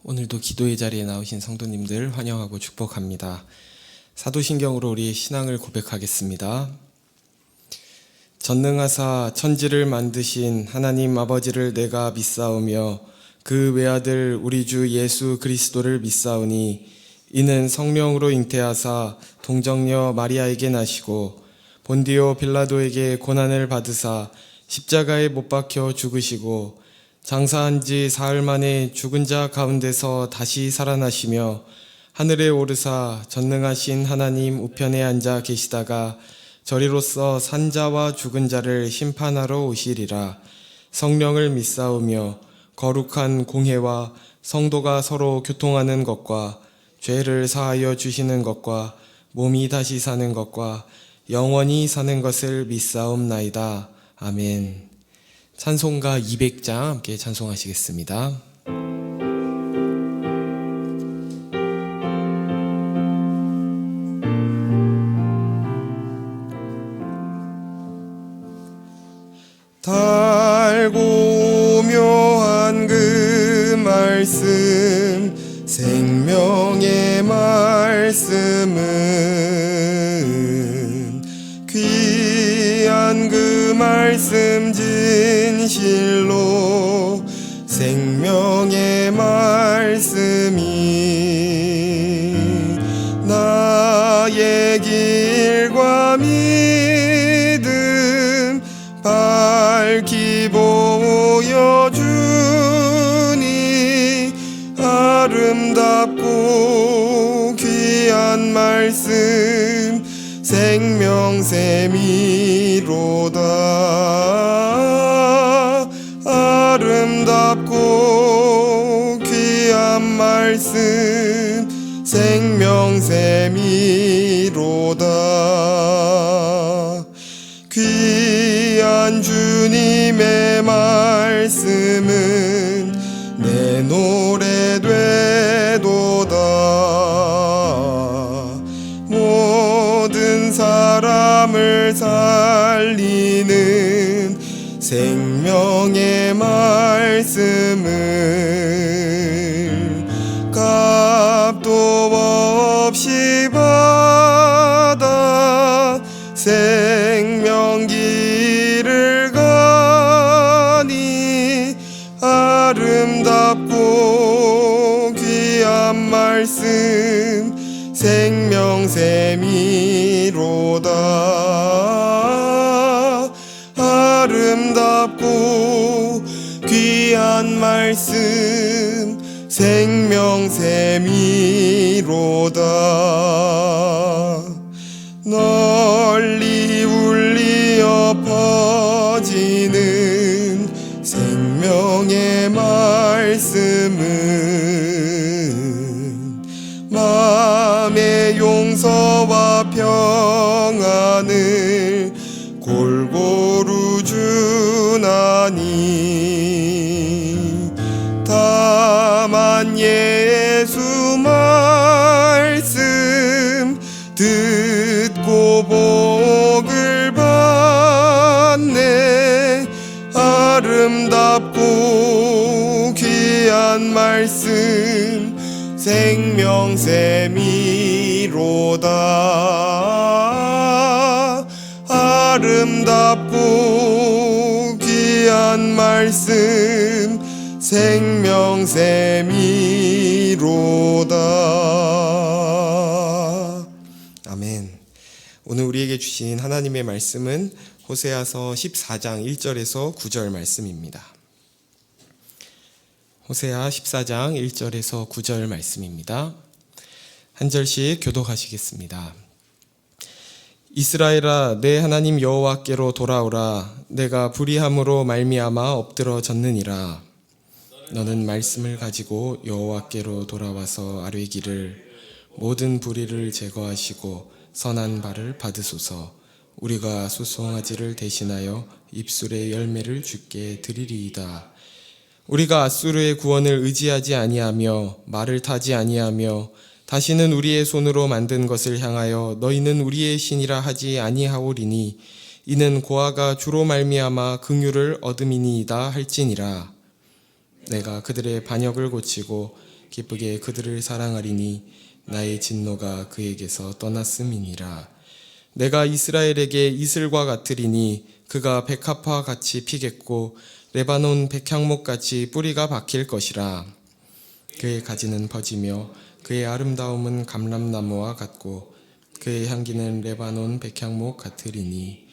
오늘도 기도의 자리에 나오신 성도님들 환영하고 축복합니다. 사도신경으로 우리의 신앙을 고백하겠습니다. 전능하사 천지를 만드신 하나님 아버지를 내가 믿사오며 그 외아들 우리 주 예수 그리스도를 믿사오니 이는 성령으로 잉태하사 동정녀 마리아에게 나시고 본디오 빌라도에게 고난을 받으사 십자가에 못 박혀 죽으시고 장사한 지 사흘 만에 죽은 자 가운데서 다시 살아나시며 하늘에 오르사 전능하신 하나님 우편에 앉아 계시다가 저리로서 산 자와 죽은 자를 심판하러 오시리라. 성령을 믿사오며 거룩한 공회와 성도가 서로 교통하는 것과 죄를 사하여 주시는 것과 몸이 다시 사는 것과 영원히 사는 것을 믿사옵나이다. 아멘. 찬송가 200장 함께 찬송하시겠습니다. 달고 묘한 그 말씀 생명의 말씀은 귀한 그 말씀 진실로 생명의 말씀이 나의 길과 믿음 밝히 보여주니 아름답고 귀한 말씀 생명샘이로다. 아름답고 귀한 말씀 생명샘이로다. 귀한 주님의 말씀은 내 노래 되도다. 모든 사람을 살리는 생명의 말씀을 값도 없이 받아 생명길을 가니 아름답고 귀한 말씀 생명샘이로다. 아름답고 귀한 말씀 생명샘이로다. 널리 울리어 퍼지는 생명의 말씀은 마음의 용서와 평안을 골고루 주나니 다만 예수 말씀 듣고 복을 받네. 아름답고 귀한 말씀 생명샘이로다. 아름답고 귀한 말씀 생명샘이로다. 아멘. 오늘 우리에게 주신 하나님의 말씀은 호세아서 14장 1절에서 9절 말씀입니다. 호세아 14장 1절에서 9절 말씀입니다. 한 절씩 교독하시겠습니다. 이스라엘아, 내 하나님 여호와께로 돌아오라. 내가 불의함으로 말미암아 엎드러졌느니라. 너는 말씀을 가지고 여호와께로 돌아와서 아뢰기를 모든 불의를 제거하시고 선한 발을 받으소서. 우리가 수송아지를 대신하여 입술의 열매를 주께 드리리이다. 우리가 앗수르의 구원을 의지하지 아니하며 말을 타지 아니하며 다시는 우리의 손으로 만든 것을 향하여 너희는 우리의 신이라 하지 아니하오리니 이는 고아가 주로 말미암아 긍휼을 얻음이니이다 할지니라. 내가 그들의 반역을 고치고 기쁘게 그들을 사랑하리니 나의 진노가 그에게서 떠났음이니라. 내가 이스라엘에게 이슬과 같으리니 그가 백합화 같이 피겠고 레바논 백향목 같이 뿌리가 박힐 것이라. 그의 가지는 퍼지며 그의 아름다움은 감람나무와 같고 그의 향기는 레바논 백향목 같으리니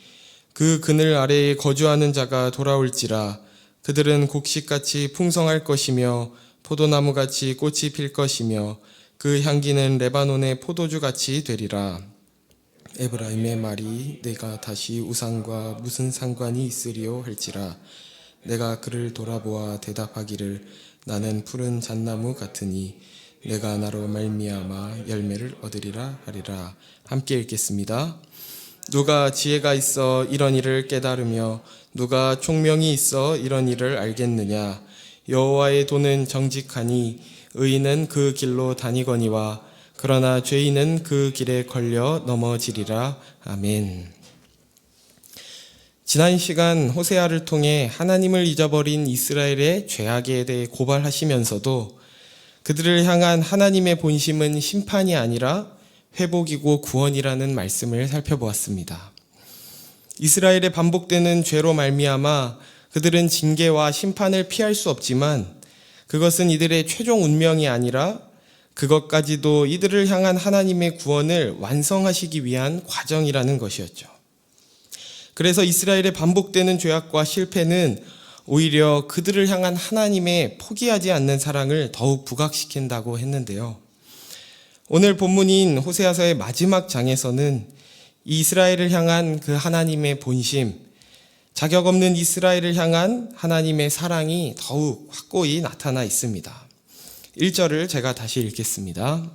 그 그늘 아래에 거주하는 자가 돌아올지라. 그들은 곡식같이 풍성할 것이며 포도나무같이 꽃이 필 것이며 그 향기는 레바논의 포도주같이 되리라. 에브라임의 말이 내가 다시 우상과 무슨 상관이 있으리요 할지라. 내가 그를 돌아보아 대답하기를 나는 푸른 잣나무 같으니 내가 나로 말미암아 열매를 얻으리라 하리라. 함께 읽겠습니다. 누가 지혜가 있어 이런 일을 깨달으며 누가 총명이 있어 이런 일을 알겠느냐. 여호와의 도는 정직하니 의인은 그 길로 다니거니와 그러나 죄인은 그 길에 걸려 넘어지리라. 아멘. 지난 시간 호세아를 통해 하나님을 잊어버린 이스라엘의 죄악에 대해 고발하시면서도 그들을 향한 하나님의 본심은 심판이 아니라 회복이고 구원이라는 말씀을 살펴보았습니다. 이스라엘의 반복되는 죄로 말미암아 그들은 징계와 심판을 피할 수 없지만 그것은 이들의 최종 운명이 아니라 그것까지도 이들을 향한 하나님의 구원을 완성하시기 위한 과정이라는 것이었죠. 그래서 이스라엘의 반복되는 죄악과 실패는 오히려 그들을 향한 하나님의 포기하지 않는 사랑을 더욱 부각시킨다고 했는데요. 오늘 본문인 호세아서의 마지막 장에서는 이스라엘을 향한 그 하나님의 본심, 자격 없는 이스라엘을 향한 하나님의 사랑이 더욱 확고히 나타나 있습니다. 1절을 제가 다시 읽겠습니다.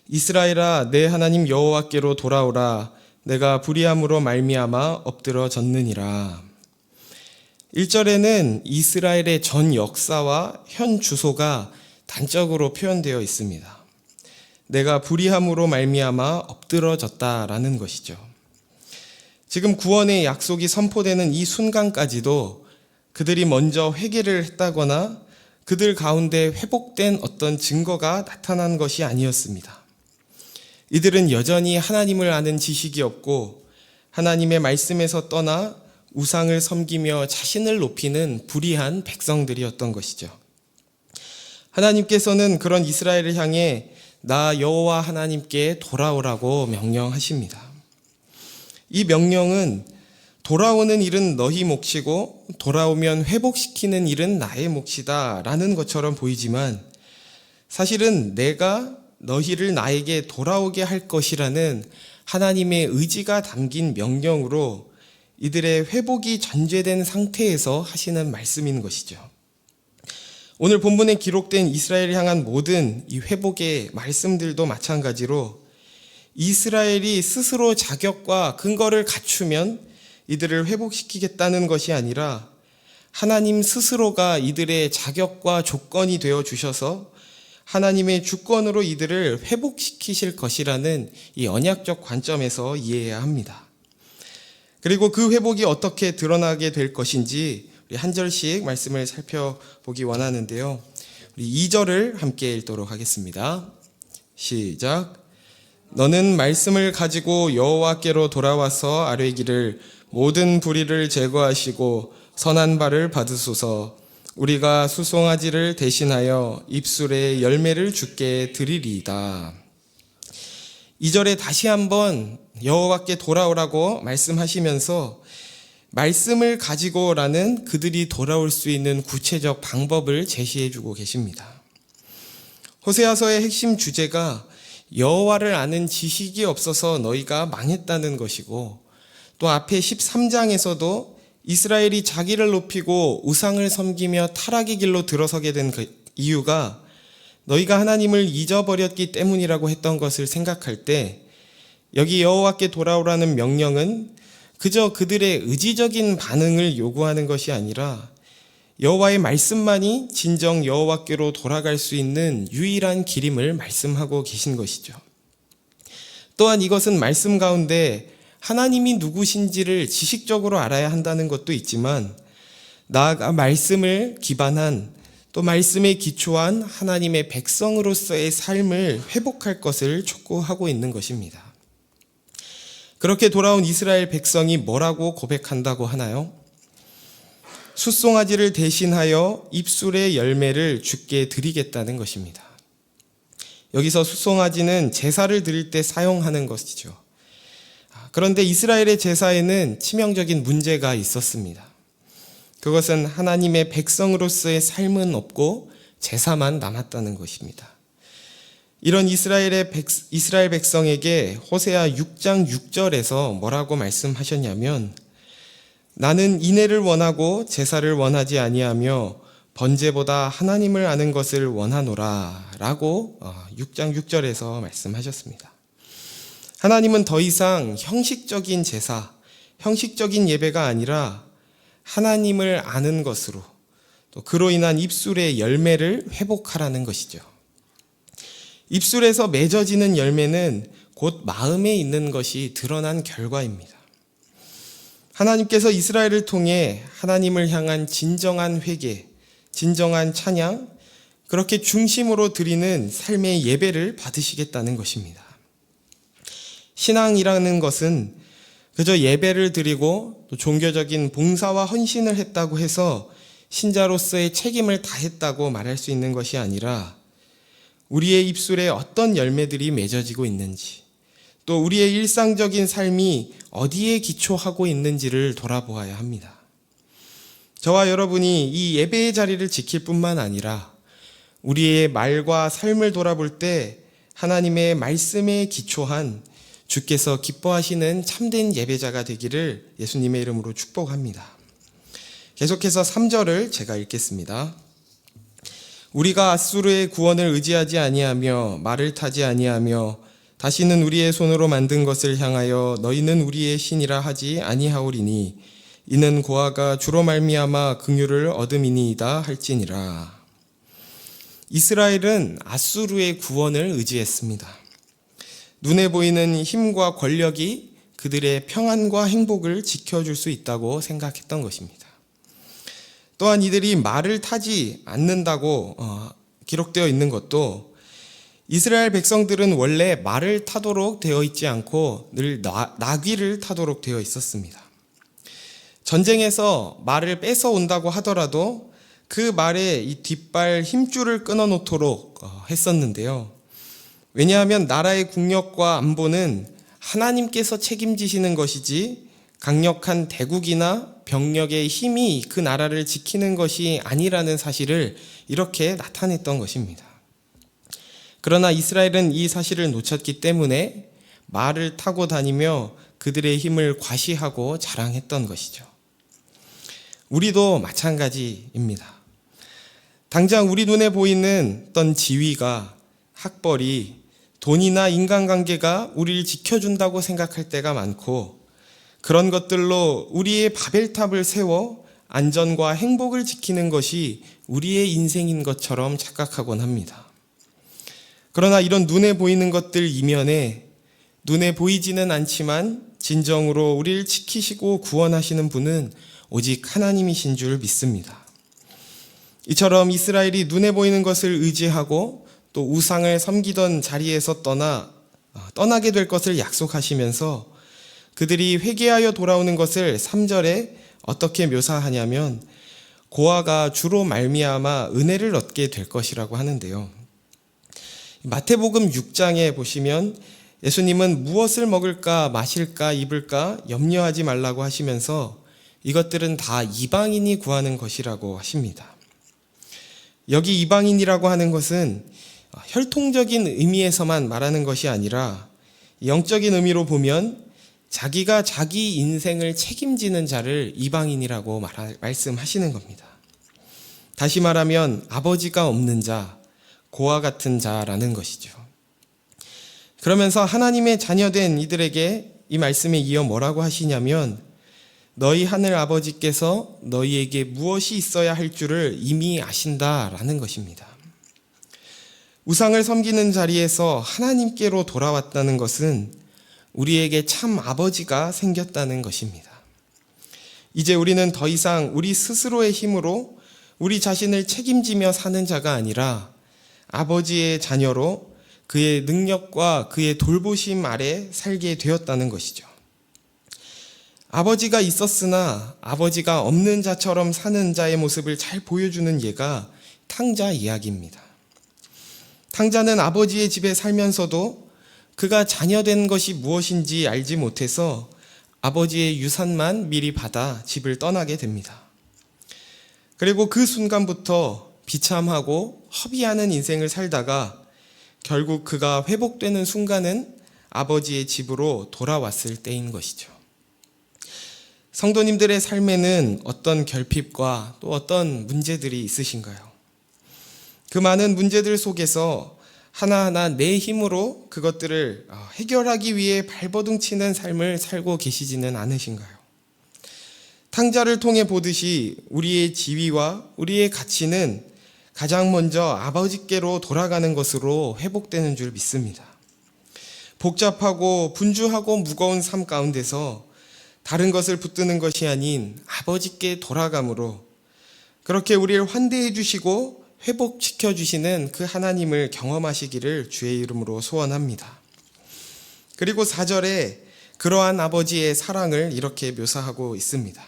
이스라엘아 내 하나님 여호와께로 돌아오라. 내가 불의함으로 말미암아 엎드러졌느니라. 1절에는 이스라엘의 전 역사와 현 주소가 단적으로 표현되어 있습니다. 내가 불의함으로 말미암아 엎드러졌다라는 것이죠. 지금 구원의 약속이 선포되는 이 순간까지도 그들이 먼저 회개를 했다거나 그들 가운데 회복된 어떤 증거가 나타난 것이 아니었습니다. 이들은 여전히 하나님을 아는 지식이 없고 하나님의 말씀에서 떠나 우상을 섬기며 자신을 높이는 불의한 백성들이었던 것이죠. 하나님께서는 그런 이스라엘을 향해 나 여호와 하나님께 돌아오라고 명령하십니다. 이 명령은 돌아오는 일은 너희 몫이고 돌아오면 회복시키는 일은 나의 몫이다 라는 것처럼 보이지만 사실은 내가 너희를 나에게 돌아오게 할 것이라는 하나님의 의지가 담긴 명령으로 이들의 회복이 전제된 상태에서 하시는 말씀인 것이죠. 오늘 본문에 기록된 이스라엘을 향한 모든 이 회복의 말씀들도 마찬가지로 이스라엘이 스스로 자격과 근거를 갖추면 이들을 회복시키겠다는 것이 아니라 하나님 스스로가 이들의 자격과 조건이 되어 주셔서 하나님의 주권으로 이들을 회복시키실 것이라는 이 언약적 관점에서 이해해야 합니다. 그리고 그 회복이 어떻게 드러나게 될 것인지 우리 한 절씩 말씀을 살펴보기 원하는데요. 우리 2절을 함께 읽도록 하겠습니다. 시작. 너는 말씀을 가지고 여호와께로 돌아와서 아뢰기를 모든 불의를 제거하시고 선한 바를 받으소서. 우리가 수송아지를 대신하여 입술에 열매를 주게 드리리이다. 2절에 다시 한번 여호와께 돌아오라고 말씀하시면서 말씀을 가지고라는 그들이 돌아올 수 있는 구체적 방법을 제시해 주고 계십니다. 호세아서의 핵심 주제가 여호와를 아는 지식이 없어서 너희가 망했다는 것이고 또 앞에 13장에서도 이스라엘이 자기를 높이고 우상을 섬기며 타락의 길로 들어서게 된 그 이유가 너희가 하나님을 잊어버렸기 때문이라고 했던 것을 생각할 때 여기 여호와께 돌아오라는 명령은 그저 그들의 의지적인 반응을 요구하는 것이 아니라 여호와의 말씀만이 진정 여호와께로 돌아갈 수 있는 유일한 길임을 말씀하고 계신 것이죠. 또한 이것은 말씀 가운데 하나님이 누구신지를 지식적으로 알아야 한다는 것도 있지만 나아가 말씀을 기반한 또 말씀에 기초한 하나님의 백성으로서의 삶을 회복할 것을 촉구하고 있는 것입니다. 그렇게 돌아온 이스라엘 백성이 뭐라고 고백한다고 하나요? 숫송아지를 대신하여 입술의 열매를 주께 드리겠다는 것입니다. 여기서 숫송아지는 제사를 드릴 때 사용하는 것이죠. 그런데 이스라엘의 제사에는 치명적인 문제가 있었습니다. 그것은 하나님의 백성으로서의 삶은 없고 제사만 남았다는 것입니다. 이런 이스라엘 백성에게 호세아 6장 6절에서 뭐라고 말씀하셨냐면, 나는 인애를 원하고 제사를 원하지 아니하며 번제보다 하나님을 아는 것을 원하노라 라고 6장 6절에서 말씀하셨습니다. 하나님은 더 이상 형식적인 제사, 형식적인 예배가 아니라 하나님을 아는 것으로, 또 그로 인한 입술의 열매를 회복하라는 것이죠. 입술에서 맺어지는 열매는 곧 마음에 있는 것이 드러난 결과입니다. 하나님께서 이스라엘을 통해 하나님을 향한 진정한 회개, 진정한 찬양, 그렇게 중심으로 드리는 삶의 예배를 받으시겠다는 것입니다. 신앙이라는 것은 그저 예배를 드리고 또 종교적인 봉사와 헌신을 했다고 해서 신자로서의 책임을 다했다고 말할 수 있는 것이 아니라, 우리의 입술에 어떤 열매들이 맺어지고 있는지, 또 우리의 일상적인 삶이 어디에 기초하고 있는지를 돌아보아야 합니다. 저와 여러분이 이 예배의 자리를 지킬 뿐만 아니라 우리의 말과 삶을 돌아볼 때 하나님의 말씀에 기초한 주께서 기뻐하시는 참된 예배자가 되기를 예수님의 이름으로 축복합니다. 계속해서 3절을 제가 읽겠습니다. 우리가 앗수르의 구원을 의지하지 아니하며 말을 타지 아니하며 다시는 우리의 손으로 만든 것을 향하여 너희는 우리의 신이라 하지 아니하오리니 이는 고아가 주로 말미암아 긍휼을 얻음이니이다 할지니라. 이스라엘은 앗수르의 구원을 의지했습니다. 눈에 보이는 힘과 권력이 그들의 평안과 행복을 지켜줄 수 있다고 생각했던 것입니다. 또한 이들이 말을 타지 않는다고 기록되어 있는 것도, 이스라엘 백성들은 원래 말을 타도록 되어 있지 않고 늘 나귀를 타도록 되어 있었습니다. 전쟁에서 말을 뺏어 온다고 하더라도 그 말의 이 뒷발 힘줄을 끊어 놓도록 했었는데요. 왜냐하면 나라의 국력과 안보는 하나님께서 책임지시는 것이지 강력한 대국이나 병력의 힘이 그 나라를 지키는 것이 아니라는 사실을 이렇게 나타냈던 것입니다. 그러나 이스라엘은 이 사실을 놓쳤기 때문에 말을 타고 다니며 그들의 힘을 과시하고 자랑했던 것이죠. 우리도 마찬가지입니다. 당장 우리 눈에 보이는 어떤 지위가, 학벌이, 돈이나 인간관계가 우리를 지켜준다고 생각할 때가 많고, 그런 것들로 우리의 바벨탑을 세워 안전과 행복을 지키는 것이 우리의 인생인 것처럼 착각하곤 합니다. 그러나 이런 눈에 보이는 것들 이면에 눈에 보이지는 않지만 진정으로 우리를 지키시고 구원하시는 분은 오직 하나님이신 줄 믿습니다. 이처럼 이스라엘이 눈에 보이는 것을 의지하고 또 우상을 섬기던 자리에서 떠나게 될 것을 약속하시면서 그들이 회개하여 돌아오는 것을 3절에 어떻게 묘사하냐면, 고아가 주로 말미암아 은혜를 얻게 될 것이라고 하는데요. 마태복음 6장에 보시면 예수님은 무엇을 먹을까 마실까 입을까 염려하지 말라고 하시면서 이것들은 다 이방인이 구하는 것이라고 하십니다. 여기 이방인이라고 하는 것은 혈통적인 의미에서만 말하는 것이 아니라 영적인 의미로 보면 자기가 자기 인생을 책임지는 자를 이방인이라고 말씀하시는 겁니다. 다시 말하면 아버지가 없는 자, 고아 같은 자라는 것이죠. 그러면서 하나님의 자녀된 이들에게 이 말씀에 이어 뭐라고 하시냐면, 너희 하늘 아버지께서 너희에게 무엇이 있어야 할 줄을 이미 아신다라는 것입니다. 우상을 섬기는 자리에서 하나님께로 돌아왔다는 것은 우리에게 참 아버지가 생겼다는 것입니다. 이제 우리는 더 이상 우리 스스로의 힘으로 우리 자신을 책임지며 사는 자가 아니라 아버지의 자녀로 그의 능력과 그의 돌보심 아래 살게 되었다는 것이죠. 아버지가 있었으나 아버지가 없는 자처럼 사는 자의 모습을 잘 보여주는 예가 탕자 이야기입니다. 탕자는 아버지의 집에 살면서도 그가 자녀된 것이 무엇인지 알지 못해서 아버지의 유산만 미리 받아 집을 떠나게 됩니다. 그리고 그 순간부터 비참하고 허비하는 인생을 살다가 결국 그가 회복되는 순간은 아버지의 집으로 돌아왔을 때인 것이죠. 성도님들의 삶에는 어떤 결핍과 또 어떤 문제들이 있으신가요? 그 많은 문제들 속에서 하나하나 내 힘으로 그것들을 해결하기 위해 발버둥 치는 삶을 살고 계시지는 않으신가요? 탕자를 통해 보듯이 우리의 지위와 우리의 가치는 가장 먼저 아버지께로 돌아가는 것으로 회복되는 줄 믿습니다. 복잡하고 분주하고 무거운 삶 가운데서 다른 것을 붙드는 것이 아닌 아버지께 돌아감으로 그렇게 우리를 환대해 주시고 회복시켜 주시는 그 하나님을 경험하시기를 주의 이름으로 소원합니다. 그리고 4절에 그러한 아버지의 사랑을 이렇게 묘사하고 있습니다.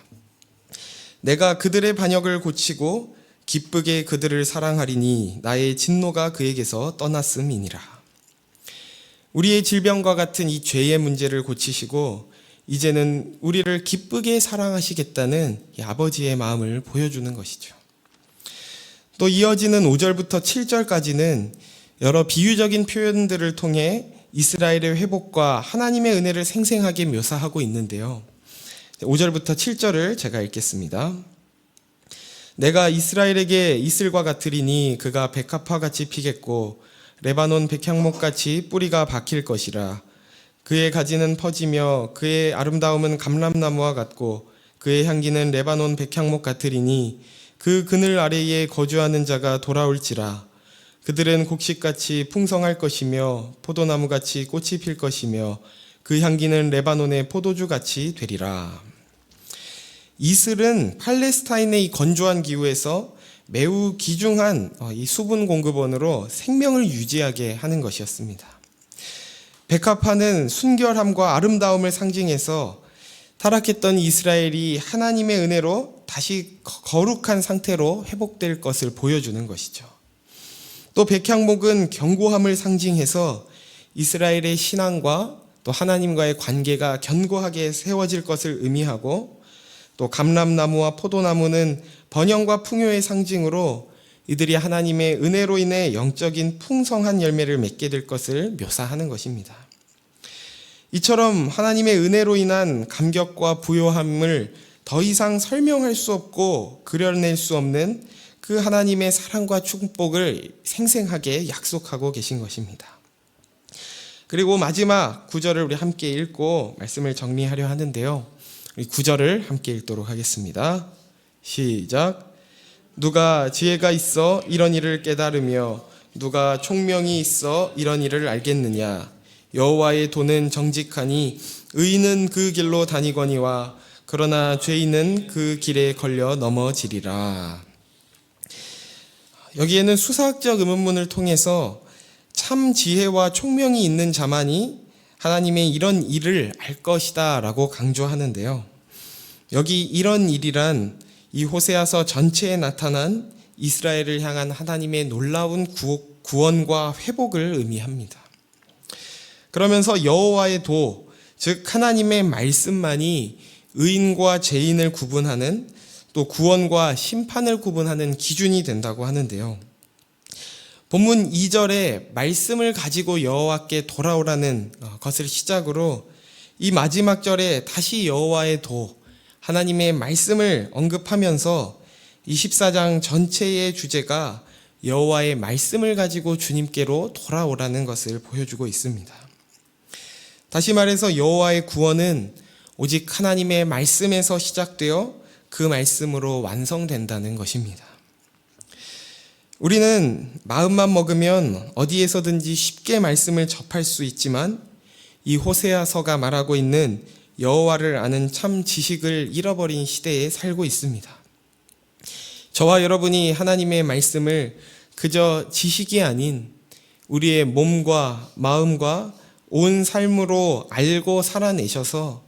내가 그들의 반역을 고치고 기쁘게 그들을 사랑하리니 나의 진노가 그에게서 떠났음이니라. 우리의 질병과 같은 이 죄의 문제를 고치시고 이제는 우리를 기쁘게 사랑하시겠다는 이 아버지의 마음을 보여주는 것이죠. 또 이어지는 5절부터 7절까지는 여러 비유적인 표현들을 통해 이스라엘의 회복과 하나님의 은혜를 생생하게 묘사하고 있는데요. 5절부터 7절을 제가 읽겠습니다. 내가 이스라엘에게 이슬과 같으리니 그가 백합화같이 피겠고 레바논 백향목같이 뿌리가 박힐 것이라. 그의 가지는 퍼지며 그의 아름다움은 감람나무와 같고 그의 향기는 레바논 백향목 같으리니 그 그늘 아래에 거주하는 자가 돌아올지라. 그들은 곡식같이 풍성할 것이며 포도나무같이 꽃이 필 것이며 그 향기는 레바논의 포도주같이 되리라. 이슬은 팔레스타인의 이 건조한 기후에서 매우 귀중한 이 수분 공급원으로 생명을 유지하게 하는 것이었습니다. 백합화는 순결함과 아름다움을 상징해서 타락했던 이스라엘이 하나님의 은혜로 다시 거룩한 상태로 회복될 것을 보여주는 것이죠. 또 백향목은 견고함을 상징해서 이스라엘의 신앙과 또 하나님과의 관계가 견고하게 세워질 것을 의미하고, 또 감람나무와 포도나무는 번영과 풍요의 상징으로 이들이 하나님의 은혜로 인해 영적인 풍성한 열매를 맺게 될 것을 묘사하는 것입니다. 이처럼 하나님의 은혜로 인한 감격과 부요함을 더 이상 설명할 수 없고 그려낼 수 없는 그 하나님의 사랑과 축복을 생생하게 약속하고 계신 것입니다. 그리고 마지막 9절을 우리 함께 읽고 말씀을 정리하려 하는데요. 우리 9절을 함께 읽도록 하겠습니다. 시작. 누가 지혜가 있어 이런 일을 깨달으며 누가 총명이 있어 이런 일을 알겠느냐. 여호와의 도는 정직하니 의인은 그 길로 다니거니와 그러나 죄인은 그 길에 걸려 넘어지리라. 여기에는 수사학적 의문문을 통해서 참 지혜와 총명이 있는 자만이 하나님의 이런 일을 알 것이다 라고 강조하는데요. 여기 이런 일이란 이 호세아서 전체에 나타난 이스라엘을 향한 하나님의 놀라운 구원과 회복을 의미합니다. 그러면서 여호와의 도, 즉 하나님의 말씀만이 의인과 죄인을 구분하는, 또 구원과 심판을 구분하는 기준이 된다고 하는데요. 본문 2절에 말씀을 가지고 여호와께 돌아오라는 것을 시작으로 이 마지막 절에 다시 여호와의 도, 하나님의 말씀을 언급하면서 이 14장 전체의 주제가 여호와의 말씀을 가지고 주님께로 돌아오라는 것을 보여주고 있습니다. 다시 말해서 여호와의 구원은 오직 하나님의 말씀에서 시작되어 그 말씀으로 완성된다는 것입니다. 우리는 마음만 먹으면 어디에서든지 쉽게 말씀을 접할 수 있지만 이 호세아서가 말하고 있는 여호와를 아는 참 지식을 잃어버린 시대에 살고 있습니다. 저와 여러분이 하나님의 말씀을 그저 지식이 아닌 우리의 몸과 마음과 온 삶으로 알고 살아내셔서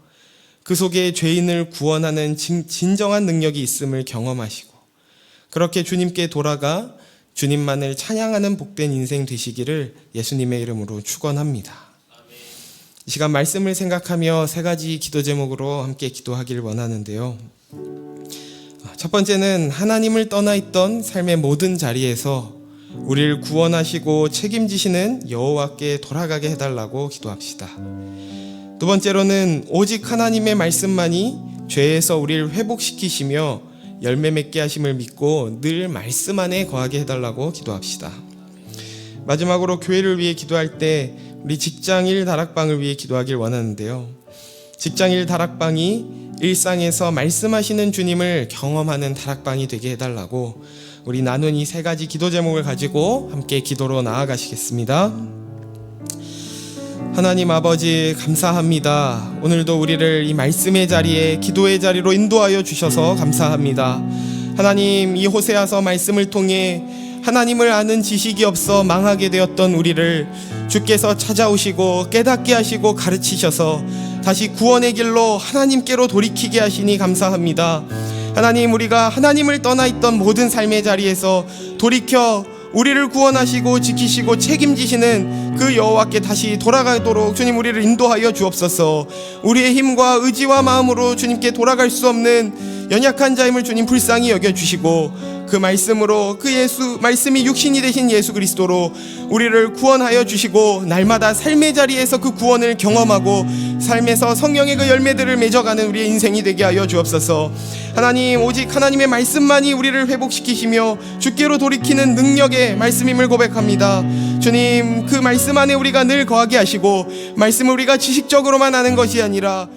그 속에 죄인을 구원하는 진정한 능력이 있음을 경험하시고 그렇게 주님께 돌아가 주님만을 찬양하는 복된 인생 되시기를 예수님의 이름으로 축원합니다. 이 시간 말씀을 생각하며 세 가지 기도 제목으로 함께 기도하기를 원하는데요. 첫 번째는 하나님을 떠나 있던 삶의 모든 자리에서 우리를 구원하시고 책임지시는 여호와께 돌아가게 해달라고 기도합시다. 두 번째로는 오직 하나님의 말씀만이 죄에서 우리를 회복시키시며 열매 맺게 하심을 믿고 늘 말씀 안에 거하게 해달라고 기도합시다. 마지막으로 교회를 위해 기도할 때 우리 직장일 다락방을 위해 기도하길 원하는데요. 직장일 다락방이 일상에서 말씀하시는 주님을 경험하는 다락방이 되게 해달라고 우리 나눈 이 세 가지 기도 제목을 가지고 함께 기도로 나아가시겠습니다. 하나님 아버지 감사합니다. 오늘도 우리를 이 말씀의 자리에 기도의 자리로 인도하여 주셔서 감사합니다. 하나님, 이 호세아서 말씀을 통해 하나님을 아는 지식이 없어 망하게 되었던 우리를 주께서 찾아오시고 깨닫게 하시고 가르치셔서 다시 구원의 길로 하나님께로 돌이키게 하시니 감사합니다. 하나님, 우리가 하나님을 떠나 있던 모든 삶의 자리에서 돌이켜 우리를 구원하시고 지키시고 책임지시는 그 여호와께 다시 돌아가도록 주님 우리를 인도하여 주옵소서. 우리의 힘과 의지와 마음으로 주님께 돌아갈 수 없는 연약한 자임을 주님 불쌍히 여겨주시고 그 말씀으로 그 말씀이 육신이 되신 예수 그리스도로 우리를 구원하여 주시고 날마다 삶의 자리에서 그 구원을 경험하고 삶에서 성령의 그 열매들을 맺어가는 우리의 인생이 되게 하여 주옵소서. 하나님, 오직 하나님의 말씀만이 우리를 회복시키시며 주께로 돌이키는 능력의 말씀임을 고백합니다. 주님, 그 말씀 안에 우리가 늘 거하게 하시고 말씀을 우리가 지식적으로만 아는 것이 아니라